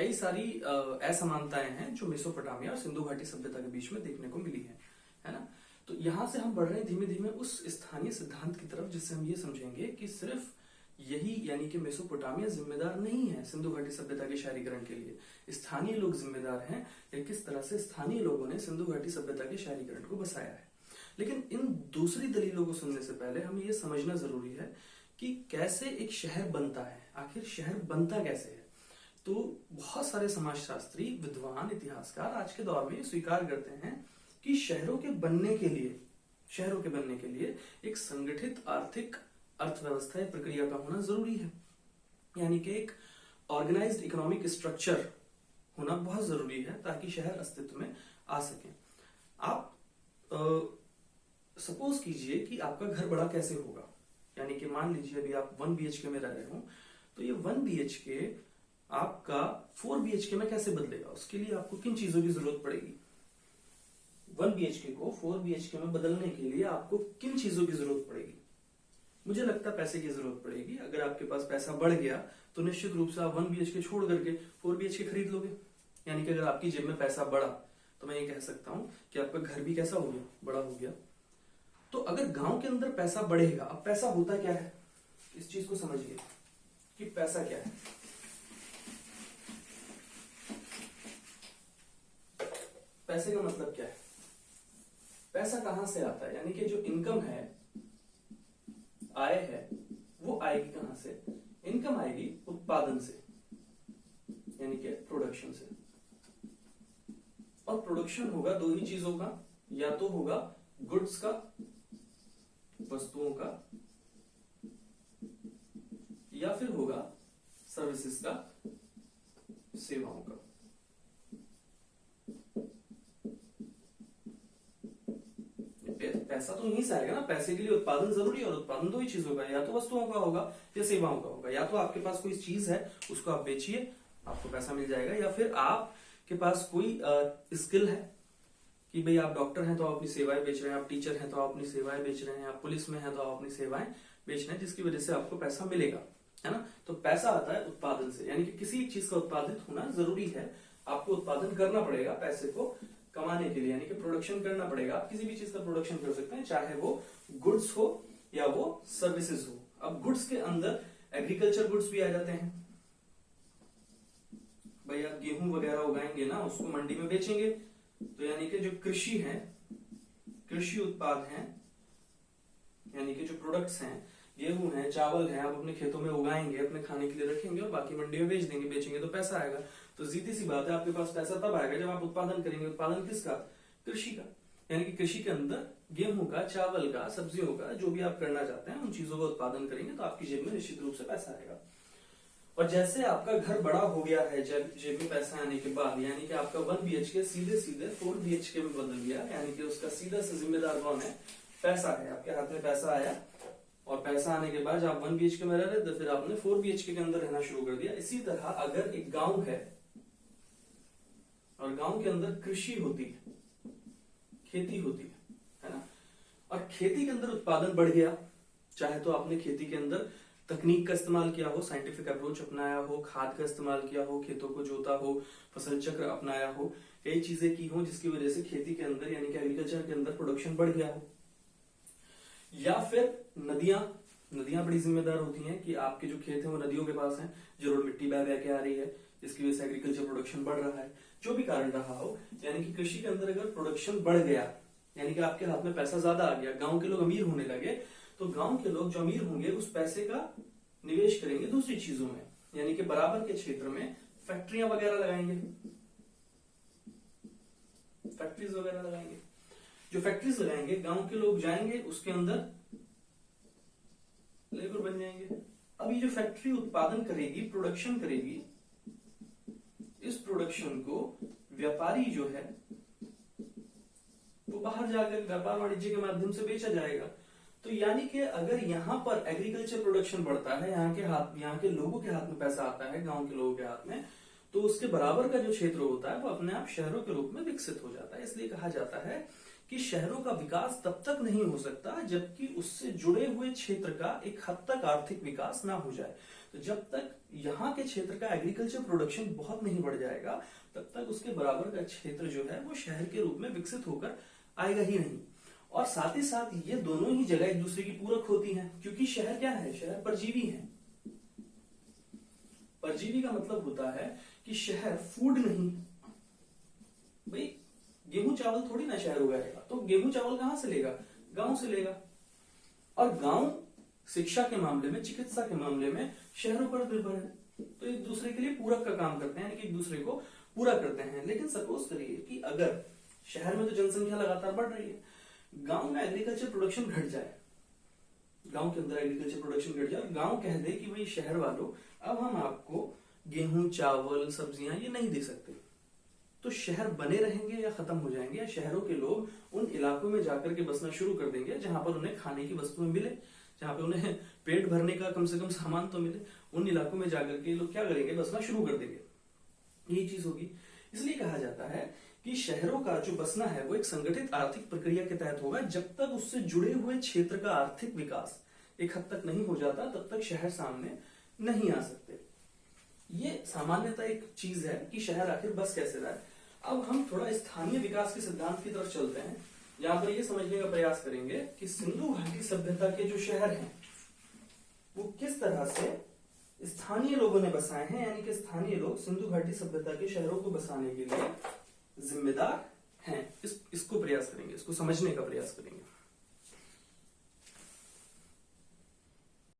कई सारी असमानताएं हैं जो मेसोपोटामिया और सिंधु घाटी सभ्यता के बीच में देखने को मिली है ना। तो यहां से हम बढ़ रहे हैं धीमे धीमे उस स्थानीय सिद्धांत की तरफ, जिससे हम ये समझेंगे कि सिर्फ यही यानी कि मेसोपोटामिया जिम्मेदार नहीं है सिंधु घाटी सभ्यता के शहरीकरण के लिए, स्थानीय लोग जिम्मेदार हैं या किस तरह से स्थानीय लोगों ने सिंधु घाटी सभ्यता के शहरीकरण को बसाया है। लेकिन इन दूसरी दलीलों को सुनने से पहले हमें यह समझना जरूरी है कि कैसे एक शहर बनता है, आखिर शहर बनता कैसे है। तो बहुत सारे समाजशास्त्री, विद्वान, इतिहासकार आज के दौर में स्वीकार करते हैं कि शहरों के बनने के लिए एक संगठित आर्थिक अर्थव्यवस्था या प्रक्रिया का होना जरूरी है, यानी कि एक ऑर्गेनाइज्ड इकोनॉमिक स्ट्रक्चर होना बहुत जरूरी है ताकि शहर अस्तित्व में आ सके। आप सपोज कीजिए कि आपका घर बड़ा कैसे होगा, यानी कि मान लीजिए अभी आप 1 BHK में रह रहे हो, तो ये 1 BHK आपका 4 BHK में कैसे बदलेगा, उसके लिए आपको किन चीजों की जरूरत पड़ेगी। 1 BHK को 4 BHK में बदलने के लिए आपको किन चीजों की जरूरत पड़ेगी। मुझे लगता है पैसे की जरूरत पड़ेगी। अगर आपके पास पैसा बढ़ गया तो निश्चित रूप से आप 1 BHK छोड़ करके 4 BHK खरीद लोगे। यानी कि अगर आपकी जेब में पैसा बढ़ा तो मैं ये कह सकता हूं कि आपका घर भी कैसा हो गया, बड़ा हो गया। तो अगर गांव के अंदर पैसा बढ़ेगा, अब पैसा होता क्या है, इस चीज को समझिए कि पैसा क्या है। पैसे का मतलब क्या है, पैसा कहां से आता है, यानी कि जो इनकम है, आय है, वो आएगी कहां से। इनकम आएगी उत्पादन से, यानी कि प्रोडक्शन से। और प्रोडक्शन होगा दो ही चीजों का, या तो होगा गुड्स का, वस्तुओं का, या फिर होगा सर्विसेज का, सेवाओं का। पैसा तो यहीं से आएगा ना, पैसे के लिए उत्पादन जरूरी है, और उत्पादन दो ही चीजों का, या तो वस्तुओं का होगा या सेवाओं का होगा। या तो आपके पास कोई चीज है, उसको आप बेचिए, आपको पैसा मिल जाएगा, या फिर आपके पास कोई स्किल है कि भाई आप डॉक्टर हैं तो आप अपनी सेवाएं बेच रहे हैं, आप टीचर हैं तो आप अपनी सेवाएं बेच रहे हैं, आप पुलिस में हैं तो आप अपनी सेवाएं बेच रहे हैं, जिसकी वजह से आपको पैसा मिलेगा, है ना। तो पैसा आता है उत्पादन से, यानी कि किसी एक चीज का उत्पादित होना जरूरी है। आपको उत्पादन करना पड़ेगा पैसे को कमाने के लिए, यानी कि प्रोडक्शन करना पड़ेगा। आप किसी भी चीज का प्रोडक्शन कर सकते हैं, चाहे वो गुड्स हो या वो सर्विसेज हो। अब गुड्स के अंदर एग्रीकल्चर गुड्स भी आ जाते हैं। भाई आप गेहूं वगैरह उगाएंगे ना, उसको मंडी में बेचेंगे, तो यानी कि जो कृषि है, कृषि उत्पाद हैं, यानी कि जो प्रोडक्ट्स हैं, गेहूं है, चावल है, आप अपने खेतों में उगाएंगे, अपने खाने के लिए रखेंगे और बाकी मंडी में बेच देंगे, बेचेंगे तो पैसा आएगा। तो सीधी सी बात है, आपके पास पैसा तब आएगा जब आप उत्पादन करेंगे। उत्पादन किसका, कृषि का, यानी कि कृषि के अंदर गेहूं का, चावल का, सब्जियों का, जो भी आप करना चाहते हैं उन चीजों का उत्पादन करेंगे तो आपकी जेब में निश्चित रूप से पैसा आएगा। और जैसे आपका घर बड़ा हो गया है जेब में पैसा आने के बाद, यानी कि आपका 1 BHK सीधे सीधे 4 BHK में बदल गया, यानी कि उसका सीधा से जिम्मेदार कौन है, पैसा है। आपके हाथ में पैसा आया, और पैसा आने के बाद आप 1 BHK में रह रहे तो फिर आपने 4 BHK के अंदर रहना शुरू कर दिया। इसी तरह अगर एक गांव है और गांव के अंदर कृषि होती है, खेती होती है ना, और खेती के अंदर उत्पादन बढ़ गया, चाहे तो आपने खेती के अंदर तकनीक का इस्तेमाल किया हो, साइंटिफिक अप्रोच अपनाया हो, खाद का इस्तेमाल किया हो, खेतों को जोता हो, फसल चक्र अपनाया हो, कई चीजें की हो जिसकी वजह से खेती के अंदर यानी कि एग्रीकल्चर के अंदर प्रोडक्शन बढ़ गया हो। या फिर नदियां बड़ी जिम्मेदार होती हैं कि आपके जो खेत हैं वो नदियों के पास हैं, जरूर मिट्टी बह बह के आ रही है, जिसकी वजह से एग्रीकल्चर प्रोडक्शन बढ़ रहा है। जो भी कारण रहा हो, यानी कि कृषि के अंदर अगर प्रोडक्शन बढ़ गया, यानी कि आपके हाथ में पैसा ज्यादा आ गया, गांव के लोग अमीर होने लगे, तो गांव के लोग जो अमीर होंगे उस पैसे का निवेश करेंगे दूसरी चीजों में, यानी कि बराबर के क्षेत्र में फैक्ट्रियां वगैरह लगाएंगे, फैक्ट्रीज वगैरह लगाएंगे। जो फैक्ट्रीज लगाएंगे, गांव के लोग जाएंगे, उसके अंदर लेबर बन जाएंगे। अब ये जो फैक्ट्री उत्पादन करेगी, प्रोडक्शन करेगी, इस प्रोडक्शन को व्यापारी जो है वो बाहर जाकर व्यापार वाणिज्य के माध्यम से बेचा जाएगा। तो यानी कि अगर यहाँ पर एग्रीकल्चर प्रोडक्शन बढ़ता है, यहाँ के लोगों के हाथ में पैसा आता है, गांव के लोगों के हाथ में, तो उसके बराबर का जो क्षेत्र होता है वो अपने आप शहरों के रूप में विकसित हो जाता है। इसलिए कहा जाता है कि शहरों का विकास तब तक नहीं हो सकता जबकि उससे जुड़े हुए क्षेत्र का एक हद तक आर्थिक विकास ना हो जाए। तो जब तक यहाँ के क्षेत्र का एग्रीकल्चर प्रोडक्शन बहुत नहीं बढ़ जाएगा तब तक उसके बराबर का क्षेत्र जो है वो शहर के रूप में विकसित होकर आएगा ही नहीं। और साथ ही साथ ये दोनों ही जगह एक दूसरे की पूरक होती हैं, क्योंकि शहर क्या है, शहर परजीवी है। परजीवी का मतलब होता है कि शहर फूड नहीं, भाई गेहूं चावल थोड़ी ना शहर उगाएगा, तो गेहूं चावल कहां से लेगा, गांव से लेगा। और गांव शिक्षा के मामले में, चिकित्सा के मामले में शहरों पर निर्भर है, तो एक दूसरे के लिए पूरक का काम करते हैं, यानी कि एक दूसरे को पूरा करते हैं। लेकिन सपोज करिए कि अगर शहर में तो जनसंख्या लगातार बढ़ रही है, गांव में एग्रीकल्चर प्रोडक्शन घट जाए, गांव के अंदर एग्रीकल्चर प्रोडक्शन घट जाए और गांव कह दे कि भाई शहर वालों अब हम आपको गेहूं चावल सब्जियां ये नहीं दे सकते, तो शहर बने रहेंगे या खत्म हो जाएंगे, या शहरों के लोग उन इलाकों में जाकर के बसना शुरू कर देंगे जहां पर उन्हें खाने की वस्तुएं मिले, जहां पे उन्हें पेट भरने का कम से कम सामान तो मिले, उन इलाकों में जाकर के लोग क्या करेंगे, बसना शुरू कर देंगे। यही चीज होगी। इसलिए कहा जाता है कि शहरों का जो बसना है वो एक संगठित आर्थिक प्रक्रिया के तहत होगा। जब तक उससे जुड़े हुए क्षेत्र का आर्थिक विकास एक हद तक नहीं हो जाता तब तक शहर सामने नहीं आ सकते। ये सामान्यतः एक चीज है कि शहर आखिर बस कैसे रहा है। अब हम थोड़ा स्थानीय विकास के सिद्धांत की तरफ चलते हैं, जहां पर ये समझने का प्रयास करेंगे कि सिंधु घाटी सभ्यता के जो शहर हैं वो किस तरह से स्थानीय लोगों ने बसाए हैं, यानी कि स्थानीय लोग सिंधु घाटी सभ्यता के शहरों को बसाने के लिए जिम्मेदार हैं। इसको प्रयास करेंगे, इसको समझने का प्रयास करेंगे।